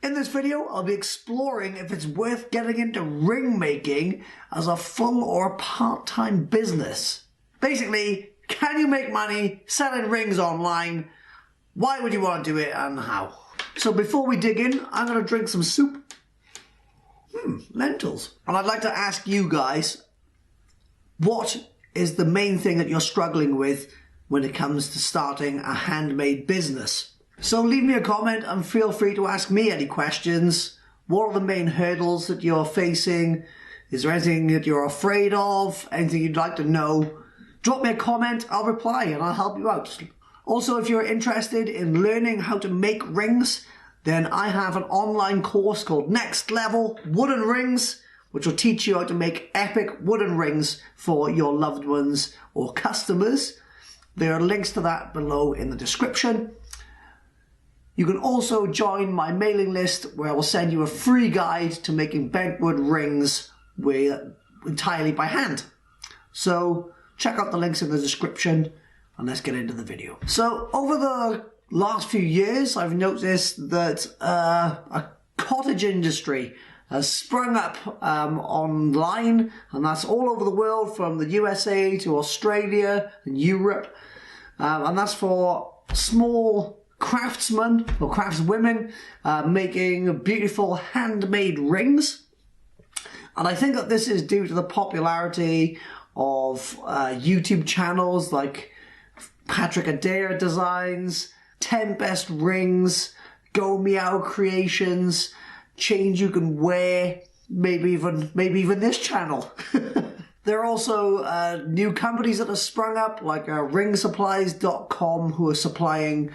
In this video, I'll be exploring if it's worth getting into ring making as a full or part-time business. Basically, can you make money selling rings online? Why would you want to do it and how? So before we dig in, I'm going to drink some soup. Lentils. And I'd like to ask you guys, what is the main thing that you're struggling with when it comes to starting a handmade business? So leave me a comment and feel free to ask me any questions. What are the main hurdles that you're facing? Is there anything that you're afraid of? Anything you'd like to know? Drop me a comment, I'll reply and I'll help you out. Also, if you're interested in learning how to make rings, then I have an online course called Next Level Wooden Rings, which will teach you how to make epic wooden rings for your loved ones or customers. There are links to that below in the description. You can also join my mailing list where I will send you a free guide to making bentwood rings entirely by hand. So check out the links in the description and let's get into the video. So over the last few years, I've noticed that a cottage industry has sprung up online, and that's all over the world, from the USA to Australia and Europe, and that's for small craftsmen or craftswomen making beautiful handmade rings. And I think that this is due to the popularity of YouTube channels like Patrick Adair Designs, 10 Best Rings, Go Meow Creations, Chains You Can Wear, maybe even this channel. There are also new companies that have sprung up, like ringsupplies.com, who are supplying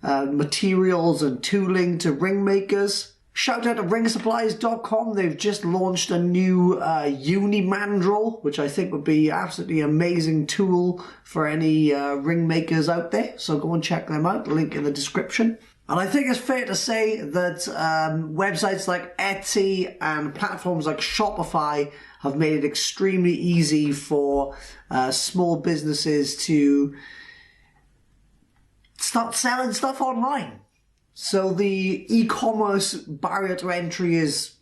materials and tooling to ring makers. Shout out to ringsupplies.com. They've just launched a new uni mandrel, which I think would be absolutely amazing tool for any ring makers out there. So go and check them out. Link in the description. And I think it's fair to say that websites like Etsy and platforms like Shopify have made it extremely easy for small businesses to start selling stuff online. So the e-commerce barrier to entry is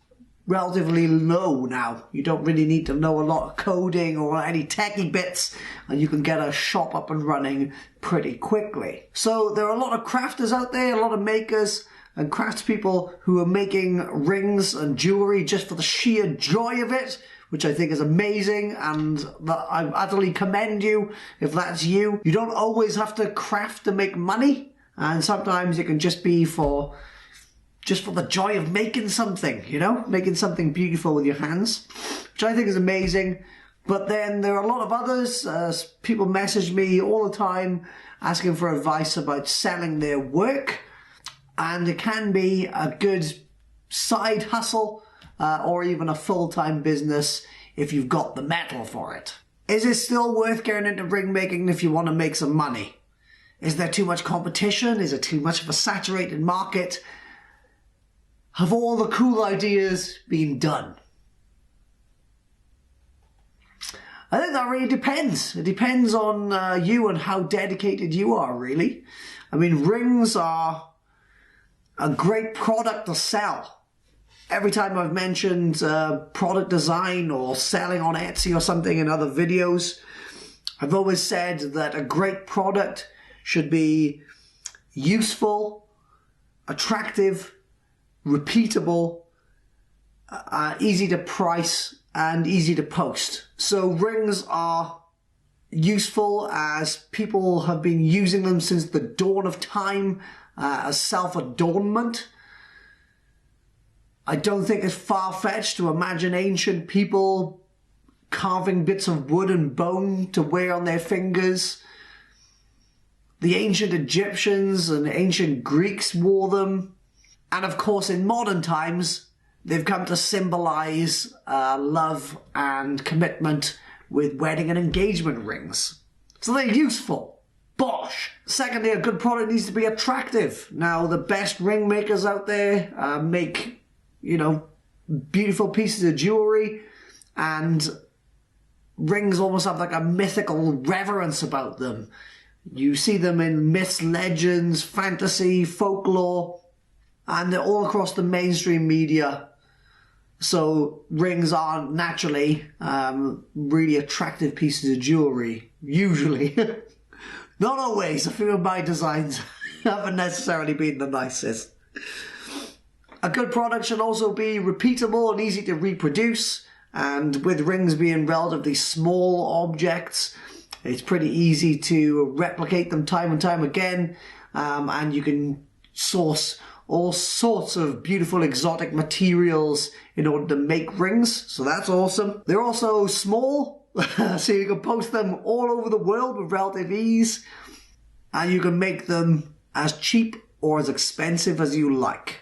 relatively low now. You don't really need to know a lot of coding or any techie bits, and you can get a shop up and running pretty quickly. So there are a lot of crafters out there, a lot of makers and craftspeople who are making rings and jewelry just for the sheer joy of it, which I think is amazing, and I utterly commend you if that's you. You don't always have to craft to make money. And sometimes it can just be for the joy of making something, you know, making something beautiful with your hands, which I think is amazing. But then there are a lot of others. People message me all the time asking for advice about selling their work, and it can be a good side hustle or even a full-time business if you've got the metal for it. Is it still worth getting into ring making if you want to make some money? Is there too much competition? Is it too much of a saturated market? Have all the cool ideas been done? I think that really depends. It depends on you and how dedicated you are, really. I mean, rings are a great product to sell. Every time I've mentioned product design or selling on Etsy or something in other videos, I've always said that a great product should be useful, attractive, repeatable, easy to price, and easy to post. So rings are useful as people have been using them since the dawn of time as self-adornment. I don't think it's far-fetched to imagine ancient people carving bits of wood and bone to wear on their fingers. The ancient Egyptians and ancient Greeks wore them. And of course, in modern times, they've come to symbolize love and commitment with wedding and engagement rings. So they're useful. Bosh! Secondly, a good product needs to be attractive. Now, the best ring makers out there make, you know, beautiful pieces of jewelry, and rings almost have like a mythical reverence about them. You see them in myths, legends, fantasy, folklore. and they're all across the mainstream media. So rings are naturally really attractive pieces of jewellery, usually. Not always. A few of my designs haven't necessarily been the nicest. A good product should also be repeatable and easy to reproduce, and with rings being relatively small objects, it's pretty easy to replicate them time and time again, and you can source all sorts of beautiful exotic materials in order to make rings, so that's awesome. They're also small, so you can post them all over the world with relative ease, and you can make them as cheap or as expensive as you like.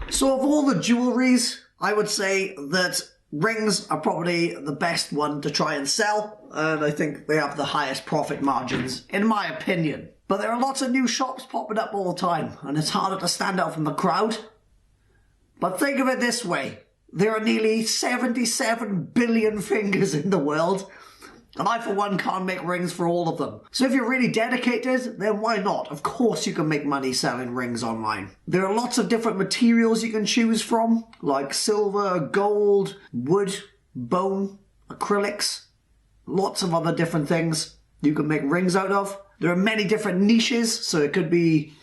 So of all the jewelries, I would say that rings are probably the best one to try and sell, and I think they have the highest profit margins, in my opinion. But there are lots of new shops popping up all the time, and it's harder to stand out from the crowd. But think of it this way, there are nearly 77 billion fingers in the world, and I for one can't make rings for all of them. So if you're really dedicated, then why not? Of course you can make money selling rings online. There are lots of different materials you can choose from, like silver, gold, wood, bone, acrylics, lots of other different things you can make rings out of. There are many different niches, so it could be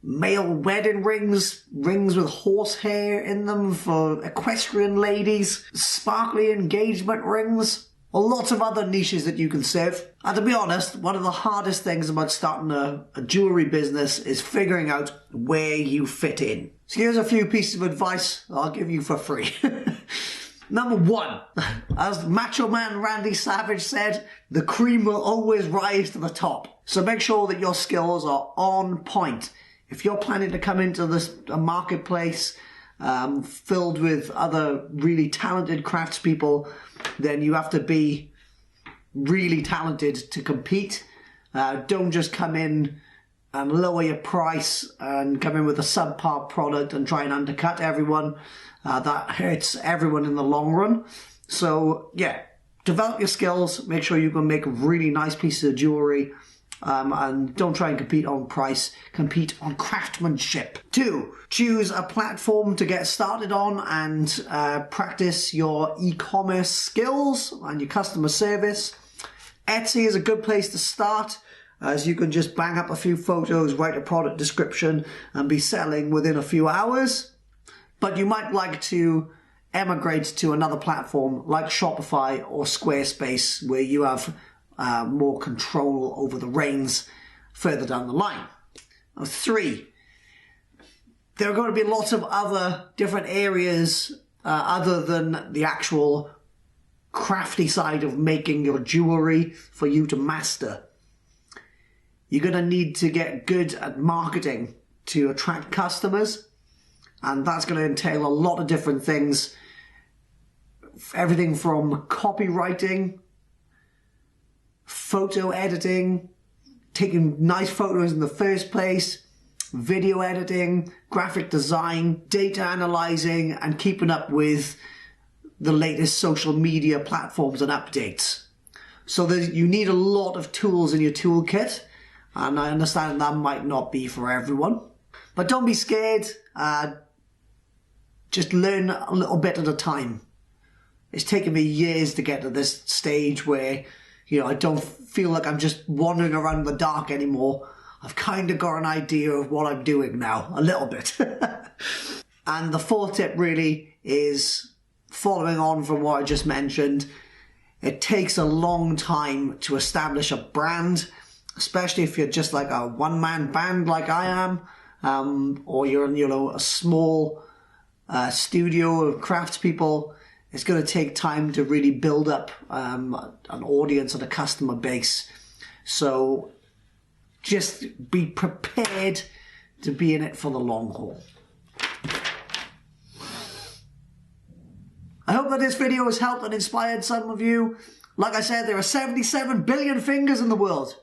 male wedding rings, rings with horsehair in them for equestrian ladies, sparkly engagement rings, lots of other niches that you can serve. And to be honest, one of the hardest things about starting a jewellery business is figuring out where you fit in. So here's a few pieces of advice I'll give you for free. Number one, as Macho Man Randy Savage said, the cream will always rise to the top. So make sure that your skills are on point. If you're planning to come into a marketplace filled with other really talented craftspeople, then you have to be really talented to compete. Don't just come in and lower your price and come in with a subpar product and try and undercut everyone. That hurts everyone in the long run. So yeah, develop your skills, make sure you can make really nice pieces of jewellery, and don't try and compete on price, compete on craftsmanship. 2, choose a platform to get started on and practice your e-commerce skills and your customer service. Etsy is a good place to start, as you can just bang up a few photos, write a product description and be selling within a few hours. But you might like to emigrate to another platform like Shopify or Squarespace, where you have more control over the reins further down the line. 3, there are going to be lots of other different areas other than the actual crafty side of making your jewellery for you to master. You're going to need to get good at marketing to attract customers, and that's going to entail a lot of different things. Everything from copywriting, photo editing, taking nice photos in the first place, video editing, graphic design, data analyzing, and keeping up with the latest social media platforms and updates. So you need a lot of tools in your toolkit, and I understand that might not be for everyone. But don't be scared, just learn a little bit at a time. It's taken me years to get to this stage where, you know, I don't feel like I'm just wandering around in the dark anymore. I've kind of got an idea of what I'm doing now, a little bit. And the 4th tip really is following on from what I just mentioned. It takes a long time to establish a brand, especially if you're just like a one-man band like I am, or you're in, a small studio of craftspeople. It's going to take time to really build up an audience and a customer base. So just be prepared to be in it for the long haul. I hope that this video has helped and inspired some of you. Like I said, there are 77 billion fingers in the world,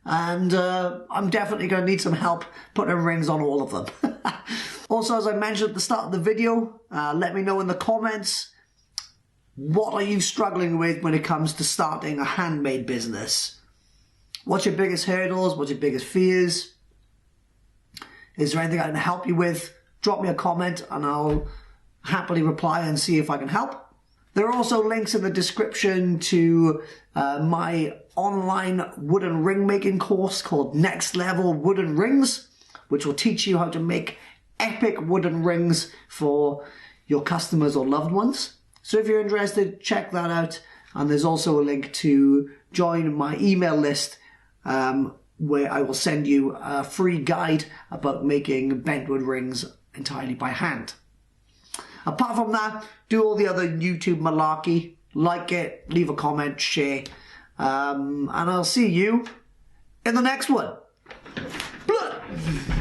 and I'm definitely going to need some help putting rings on all of them. Also, as I mentioned at the start of the video, let me know in the comments, what are you struggling with when it comes to starting a handmade business? What's your biggest hurdles? What's your biggest fears? Is there anything I can help you with? drop me a comment and I'll happily reply and see if I can help. There are also links in the description to my online wooden ring making course called Next Level Wooden Rings, which will teach you how to make epic wooden rings for your customers or loved ones. So if you're interested, check that out. And there's also a link to join my email list where I will send you a free guide about making bentwood rings entirely by hand. Apart from that, do all the other YouTube malarkey. Like it, leave a comment, share. And I'll see you in the next one. Blah!